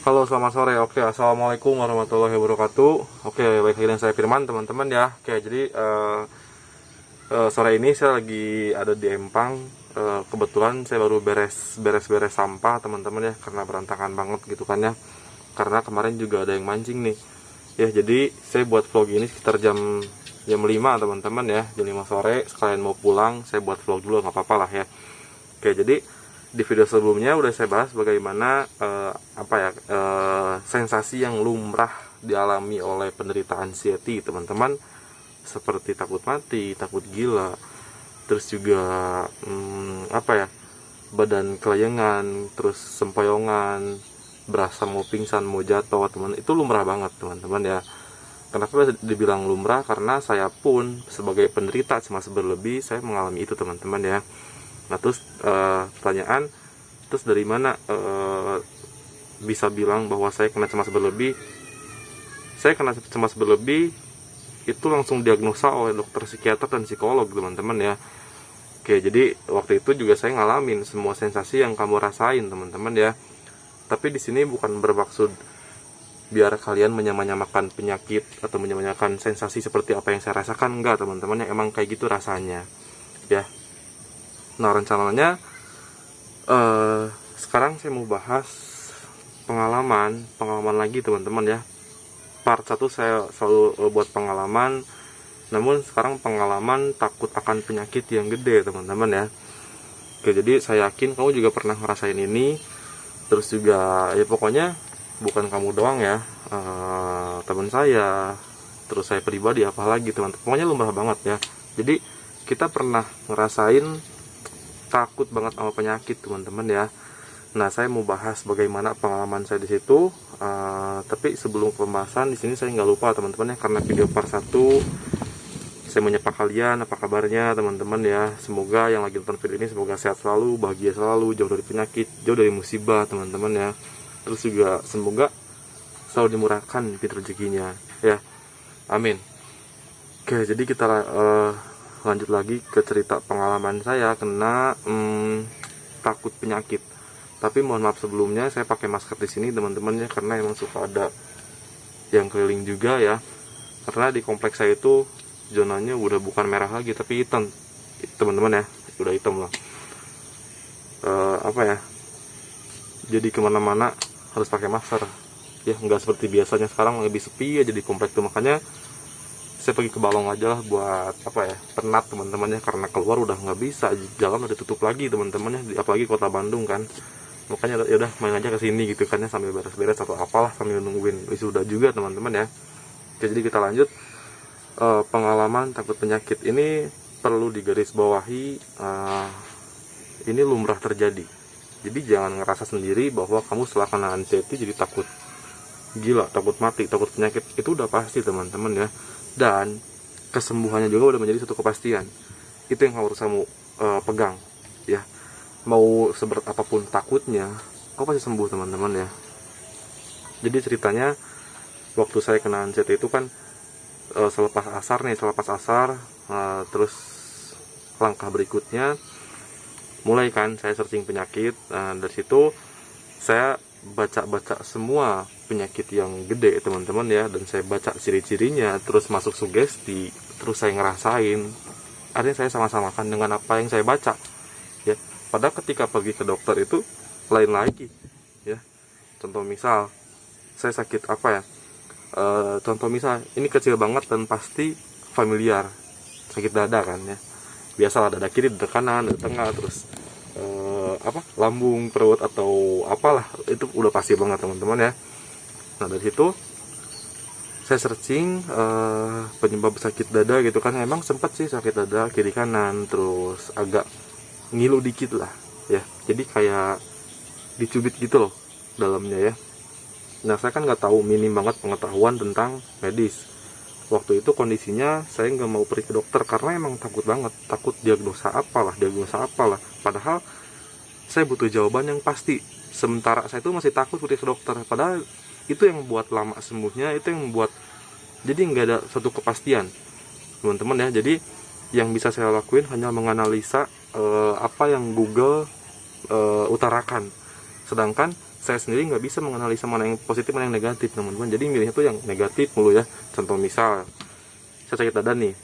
Halo, selamat sore. Oke, assalamualaikum warahmatullahi wabarakatuh. Oke, baik lagi dengan saya Firman, teman-teman ya. Oke, jadi sore ini saya lagi ada di Empang. Kebetulan saya baru beres sampah, teman-teman ya, karena berantakan banget gitu kan ya. Karena kemarin juga ada yang mancing nih. Ya, jadi saya buat vlog ini sekitar jam 5 teman-teman ya, jam 5 sore. Sekalian mau pulang, saya buat vlog dulu, nggak apa-apa lah ya. Oke, jadi di video sebelumnya udah saya bahas bagaimana sensasi yang lumrah dialami oleh penderita anxiety, teman-teman, seperti takut mati, takut gila, terus juga badan kelayangan, terus sempoyongan, berasa mau pingsan, mau jatuh, teman. Itu lumrah banget, teman-teman ya. Kenapa dibilang lumrah? Karena saya pun sebagai penderita cemas berlebih, saya mengalami itu, teman-teman ya. Nah, terus pertanyaan, terus dari mana bisa bilang bahwa saya kena cemas berlebih? Saya kena cemas berlebih itu langsung diagnosa oleh dokter psikiater dan psikolog, teman-teman ya. Oke, jadi waktu itu juga saya ngalamin semua sensasi yang kamu rasain, teman-teman ya. Tapi di sini bukan bermaksud biar kalian menyamakan penyakit atau menyamakan sensasi seperti apa yang saya rasakan, enggak, teman-teman ya. Emang kayak gitu rasanya ya. Nah, rencananya sekarang saya mau bahas pengalaman lagi, teman-teman ya. Part 1 saya selalu buat pengalaman, namun sekarang pengalaman takut akan penyakit yang gede, teman-teman ya. Oke, jadi saya yakin kamu juga pernah ngerasain ini. Terus juga ya pokoknya bukan kamu doang ya, teman saya, terus saya pribadi, apalagi teman-teman, pokoknya lumrah banget ya. Jadi kita pernah ngerasain takut banget sama penyakit, teman-teman ya. Nah, saya mau bahas bagaimana pengalaman saya di situ. Tapi sebelum pembahasan di sini saya nggak lupa, teman-teman ya, karena video part 1 saya menyapa kalian, apa kabarnya teman-teman ya. Semoga yang lagi nonton video ini semoga sehat selalu, bahagia selalu, jauh dari penyakit, jauh dari musibah, teman-teman ya. Terus juga semoga selalu dimurahkan pintu rezekinya ya. Amin. Oke, jadi kita lanjut lagi ke cerita pengalaman saya kena takut penyakit. Tapi mohon maaf sebelumnya saya pakai masker di sini, teman-teman ya, karena emang suka ada yang keliling juga ya. Karena di kompleks saya itu zonanya udah bukan merah lagi tapi hitam, teman-teman ya, udah hitam lah. Jadi kemana-mana harus pakai masker ya, nggak seperti biasanya. Sekarang lebih sepi aja di kompleks itu, makanya saya pergi ke Balong aja lah buat penat, teman-teman ya, karena keluar udah nggak bisa, jalan udah tutup lagi, teman-teman ya, apalagi kota Bandung kan. Makanya ya udah main aja ke sini gitu kan ya, sambil beres-beres atau apalah, sambil nungguin wisuda juga, teman-teman ya. Oke, jadi kita lanjut. Pengalaman takut penyakit ini perlu digarisbawahi, ini lumrah terjadi. Jadi jangan ngerasa sendiri bahwa kamu setelah kena anxiety jadi takut gila, takut mati, takut penyakit. Itu udah pasti, teman-teman ya. Dan kesembuhannya juga udah menjadi satu kepastian. Itu yang harus kamu pegang ya. Mau seberat apapun takutnya, kamu pasti sembuh, teman-teman ya. Jadi ceritanya waktu saya kena anxiety itu kan selepas asar, terus langkah berikutnya mulai kan saya searching penyakit. Dari situ saya baca semua penyakit yang gede, teman-teman ya, dan saya baca ciri-cirinya, terus masuk sugesti, terus saya ngerasain, artinya saya sama-samakan dengan apa yang saya baca ya. Padahal ketika pergi ke dokter itu lain lagi ya. Contoh misal saya sakit contoh misal ini kecil banget dan pasti familiar, sakit dada kan ya, biasalah, dada kiri, dada kanan, dada tengah, terus lambung, perut, atau apalah, itu udah pasti banget, teman-teman ya. Nah, dari situ saya searching penyebab sakit dada gitu kan. Emang sempat sih sakit dada kiri kanan, terus agak ngilu dikit lah ya, jadi kayak dicubit gitu loh dalamnya ya. Nah, saya kan nggak tahu, minim banget pengetahuan tentang medis. Waktu itu kondisinya saya nggak mau pergi ke dokter karena emang takut banget, takut diagnosa apalah. Padahal saya butuh jawaban yang pasti. Sementara saya itu masih takut pergi ke dokter, padahal itu yang membuat lama sembuhnya, itu yang membuat jadi nggak ada satu kepastian, teman-teman ya. Jadi yang bisa saya lakuin hanya menganalisa apa yang Google utarakan. Sedangkan saya sendiri nggak bisa menganalisa mana yang positif mana yang negatif teman-teman, jadi milihnya tuh yang negatif mulu ya. Contoh misal saya sakit dada nih,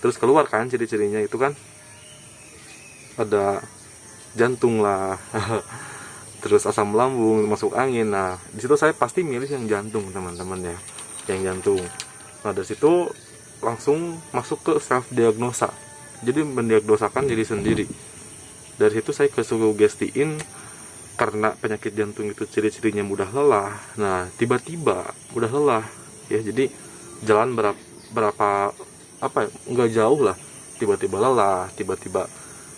terus keluar kan ciri-cirinya itu kan ada jantung lah terus asam lambung, masuk angin. Nah di situ saya pasti milih yang jantung teman-teman ya, yang jantung. Nah dari situ langsung masuk ke self diagnosa, jadi mendiagnosakan diri sendiri. Dari situ saya ke sugestiin karena penyakit jantung itu ciri-cirinya mudah lelah. Nah tiba-tiba mudah lelah ya, jadi jalan berapa apa ya, nggak jauh lah tiba-tiba lelah, tiba-tiba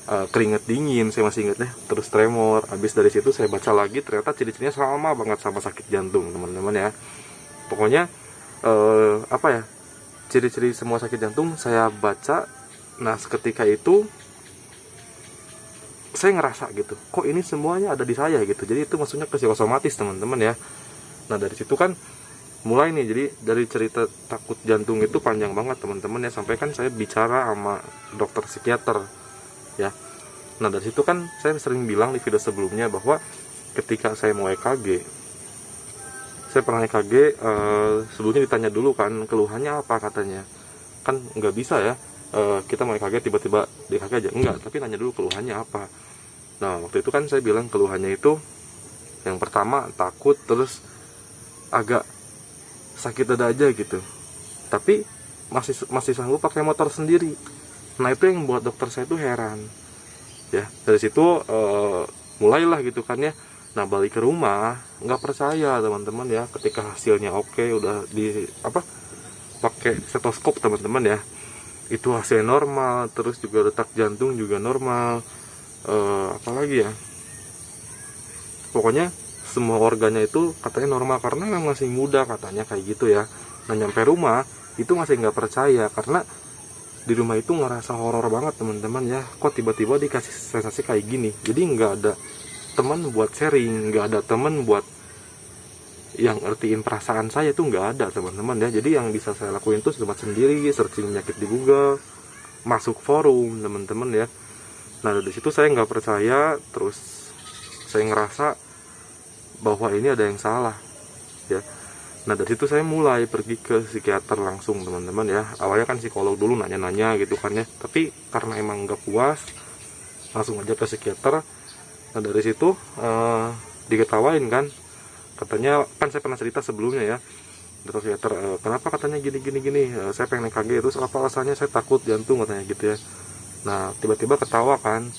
keringat dingin, saya masih ingat ya, terus tremor. Habis dari situ saya baca lagi, ternyata ciri-cirinya sama banget sama sakit jantung teman-teman ya. Pokoknya apa ya, ciri-ciri semua sakit jantung saya baca. Nah seketika itu saya ngerasa gitu, kok ini semuanya ada di saya gitu. Jadi itu maksudnya ke psikosomatis teman-teman ya. Nah dari situ kan mulai nih, jadi dari cerita takut jantung itu panjang banget teman-teman ya, sampai kan saya bicara sama dokter psikiater ya. Nah dari situ kan saya sering bilang di video sebelumnya bahwa ketika saya mau EKG, saya pernah EKG, sebelumnya ditanya dulu kan keluhannya apa, katanya kan nggak bisa ya kita mau EKG tiba-tiba di EKG aja, enggak, tapi nanya dulu keluhannya apa. Nah waktu itu kan saya bilang keluhannya itu yang pertama takut, terus agak sakit dada aja gitu, tapi masih sanggup pakai motor sendiri. Nah itu yang buat dokter saya tuh heran ya. Dari situ mulailah gitu kan ya. Nah balik ke rumah nggak percaya teman-teman ya, ketika hasilnya oke, udah di pakai stetoskop teman-teman ya, itu hasilnya normal, terus juga detak jantung juga normal, apalagi ya, pokoknya semua organnya itu katanya normal karena memang masih muda, katanya kayak gitu ya. Nah nyampe rumah itu masih nggak percaya, karena di rumah itu ngerasa horor banget teman-teman ya, kok tiba-tiba dikasih sensasi kayak gini. Jadi nggak ada teman buat sharing, nggak ada teman buat yang ngertiin perasaan saya, tuh nggak ada teman-teman ya. Jadi yang bisa saya lakuin tuh cuma sendiri searching penyakit di Google, masuk forum teman-teman ya. Nah dari situ saya nggak percaya, terus saya ngerasa bahwa ini ada yang salah ya. Nah dari situ saya mulai pergi ke psikiater langsung teman-teman ya. Awalnya kan psikolog dulu nanya-nanya gitu kan ya, tapi karena emang nggak puas langsung aja ke psikiater. Nah dari situ diketawain kan, katanya kan saya pernah cerita sebelumnya ya, dokter psikiater, kenapa katanya gini, saya pengen EKG, terus apa alasannya, saya takut jantung katanya gitu ya. Nah tiba-tiba ketawa kan,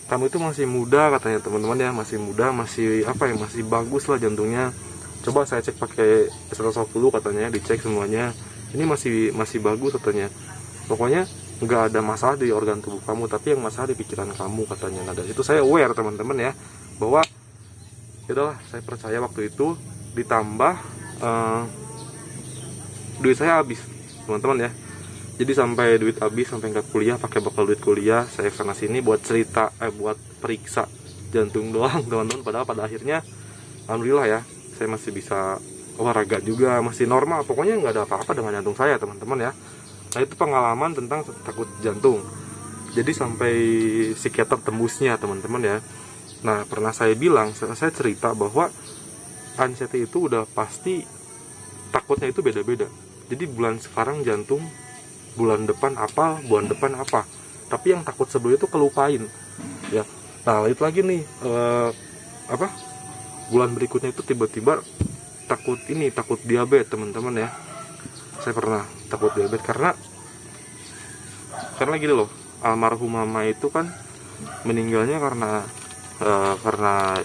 kamu itu masih muda katanya teman-teman ya, masih muda, masih masih bagus lah jantungnya. Coba saya cek pakai stetoskop dulu katanya, dicek semuanya, ini masih bagus katanya. Pokoknya nggak ada masalah di organ tubuh kamu, tapi yang masalah di pikiran kamu katanya. Nah dari situ saya aware teman-teman ya, bahwa yaudahlah saya percaya waktu itu. Ditambah duit saya habis teman-teman ya, jadi sampai duit habis, sampai nggak kuliah, pakai bekal duit kuliah saya sana sini buat cerita buat periksa jantung doang teman-teman. Padahal pada akhirnya alhamdulillah ya, saya masih bisa olahraga juga, masih normal, pokoknya nggak ada apa-apa dengan jantung saya teman-teman ya. Nah itu pengalaman tentang takut jantung, jadi sampai psikiater tembusnya teman-teman ya. Nah pernah saya bilang, saya cerita bahwa anxiety itu udah pasti takutnya itu beda-beda. Jadi bulan sekarang jantung, bulan depan apa, tapi yang takut sebelumnya itu kelupain ya. Nah itu lagi nih bulan berikutnya itu tiba-tiba takut diabetes teman-teman ya. Saya pernah takut diabetes karena gini loh, almarhum mama itu kan meninggalnya karena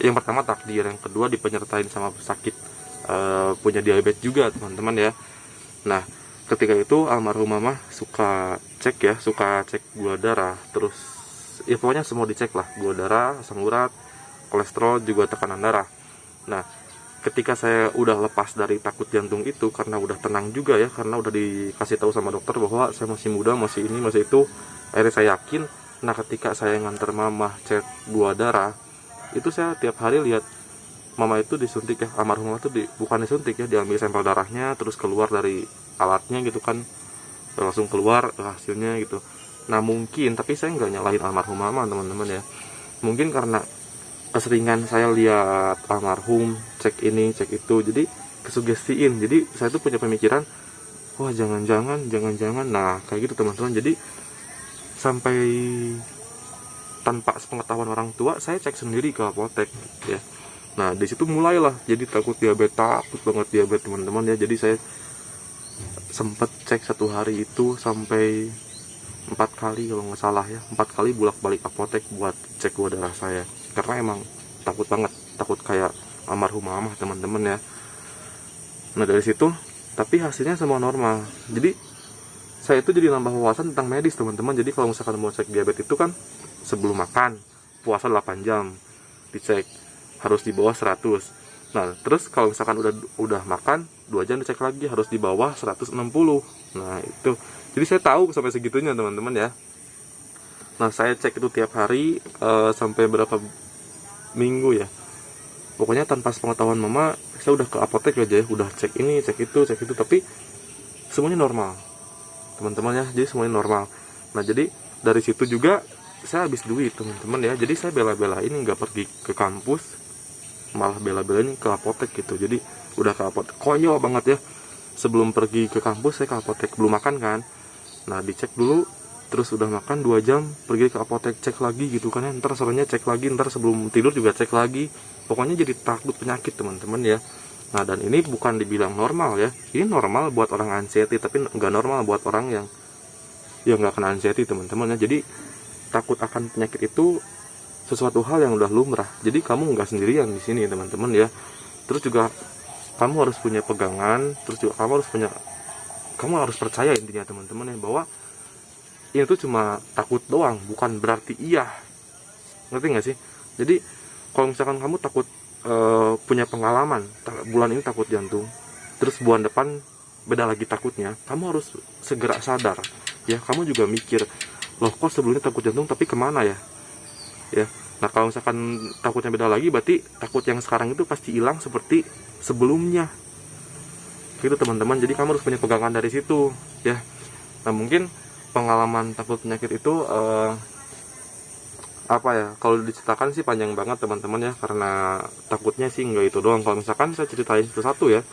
yang pertama takdir, yang kedua dipenyertain sama sakit punya diabetes juga teman-teman ya. Nah ketika itu almarhum mama suka cek gula darah, terus ya pokoknya semua dicek lah, gula darah, asam urat, kolesterol, juga tekanan darah. Nah ketika saya udah lepas dari takut jantung itu, karena udah tenang juga ya, karena udah dikasih tahu sama dokter bahwa saya masih muda, masih ini masih itu, akhirnya saya yakin. Nah ketika saya nganter mama cek gula darah itu, saya tiap hari lihat mama itu disuntik ya, almarhumah itu bukan disuntik ya, diambil sampel darahnya, terus keluar dari alatnya gitu kan, langsung keluar hasilnya gitu. Nah mungkin, tapi saya nggak nyalahin almarhum mama teman-teman ya, mungkin karena keseringan saya lihat almarhum cek ini cek itu, jadi kesugestiin. Jadi saya tuh punya pemikiran, wah jangan-jangan. Nah kayak gitu teman-teman. Jadi sampai tanpa sepengetahuan orang tua saya cek sendiri ke apotek ya. Nah di situ mulailah jadi takut banget diabetes teman-teman ya. Jadi saya sempat cek satu hari itu sampai 4 kali kalau nggak salah ya, 4 kali bolak-balik apotek buat cek gula darah saya, karena emang takut banget, takut kayak almarhum mama teman-teman ya. Nah dari situ tapi hasilnya semua normal. Jadi saya itu jadi nambah wawasan tentang medis teman-teman. Jadi kalau misalkan mau cek diabetes itu kan sebelum makan puasa 8 jam dicek, harus di bawah 100. Nah terus kalau misalkan udah makan 2 jam dicek lagi, harus di bawah 160. Nah itu jadi saya tahu sampai segitunya teman-teman ya. Nah saya cek itu tiap hari sampai berapa minggu ya, pokoknya tanpa sepengetahuan mama saya udah ke apotek aja ya, udah cek ini cek itu, tapi semuanya normal teman-teman ya. Jadi semuanya normal. Nah jadi dari situ juga saya habis duit teman-teman ya. Jadi saya bela-belain nggak pergi ke kampus, malah bela-belain ke apotek gitu. Jadi udah ke apotek koyo banget ya, sebelum pergi ke kampus saya ke apotek, belum makan kan, nah dicek dulu, terus udah makan 2 jam pergi ke apotek cek lagi gitu kan ya, ntar sorenya cek lagi, ntar sebelum tidur juga cek lagi. Pokoknya jadi takut penyakit teman-teman ya. Nah dan ini bukan dibilang normal ya, ini normal buat orang anxiety, tapi nggak normal buat orang yang nggak kena anxiety teman-teman ya. Jadi takut akan penyakit itu sesuatu hal yang udah lumrah. Jadi kamu nggak sendirian di sini teman-teman ya. Terus juga kamu harus punya pegangan, terus juga kamu harus percaya intinya teman-teman ya, bahwa ini tuh cuma takut doang, bukan berarti iya. Ngerti nggak sih? Jadi kalau misalkan kamu takut punya pengalaman, bulan ini takut jantung, terus bulan depan beda lagi takutnya, kamu harus segera sadar ya. Kamu juga mikir, loh kok sebelumnya takut jantung tapi kemana ya. Nah kalau misalkan takutnya beda lagi, berarti takut yang sekarang itu pasti hilang seperti sebelumnya gitu teman-teman. Jadi kamu harus punya pegangan dari situ ya. Nah mungkin pengalaman takut penyakit itu apa ya, kalau diceritakan sih panjang banget teman-teman ya, karena takutnya sih nggak itu doang. Kalau misalkan saya ceritain satu-satu ya,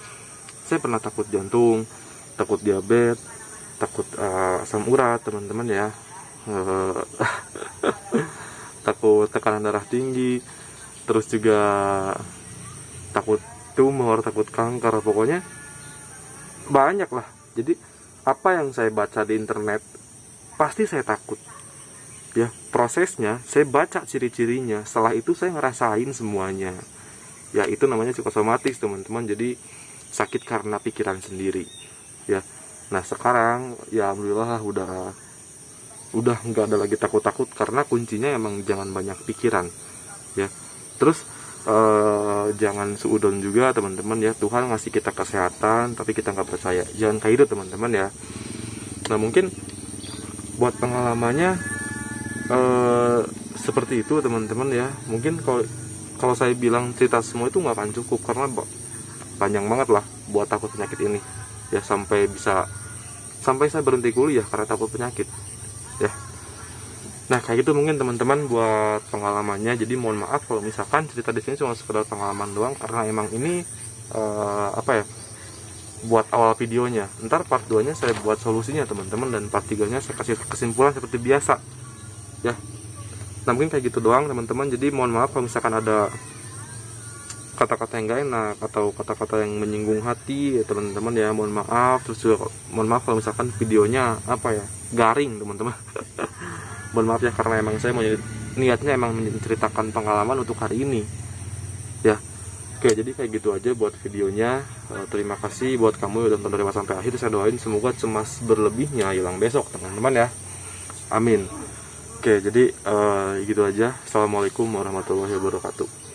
saya pernah takut jantung, takut diabetes, takut asam urat teman-teman ya, takut tekanan darah tinggi, terus juga takut tumor, takut kanker, pokoknya banyak lah. Jadi apa yang saya baca di internet pasti saya takut ya. Prosesnya saya baca ciri-cirinya, setelah itu saya ngerasain semuanya ya. Itu namanya psikosomatis teman-teman. Jadi sakit karena pikiran sendiri ya. Nah sekarang ya alhamdulillah udah nggak ada lagi takut-takut, karena kuncinya emang jangan banyak pikiran ya. Terus jangan suudon juga teman-teman ya. Tuhan ngasih kita kesehatan tapi kita nggak percaya, jangan kayak itu teman-teman ya. Nah mungkin buat pengalamannya seperti itu teman-teman ya. Mungkin kalau saya bilang cerita semua itu nggak akan cukup, karena panjang banget lah buat takut penyakit ini ya, sampai saya berhenti kuliah karena takut penyakit ya. Nah kayak gitu mungkin teman-teman buat pengalamannya. Jadi mohon maaf kalau misalkan cerita di sini cuma sekedar pengalaman doang, karena emang ini apa ya, buat awal videonya. Ntar part 2 nya saya buat solusinya teman-teman, dan part 3 nya saya kasih kesimpulan seperti biasa ya. Nah mungkin kayak gitu doang teman-teman. Jadi mohon maaf kalau misalkan ada kata-kata yang gak enak atau kata-kata yang menyinggung hati ya teman-teman ya, mohon maaf. Terus juga mohon maaf kalau misalkan videonya apa ya, garing teman-teman. Mohon maaf ya, karena emang saya mau niatnya emang menceritakan pengalaman untuk hari ini ya. Oke jadi kayak gitu aja buat videonya. Terima kasih buat kamu yang udah nonton dari awal sampai akhir. Saya doain semoga cemas berlebihnya hilang besok teman-teman ya, amin. Oke jadi gitu aja. Assalamualaikum warahmatullahi wabarakatuh.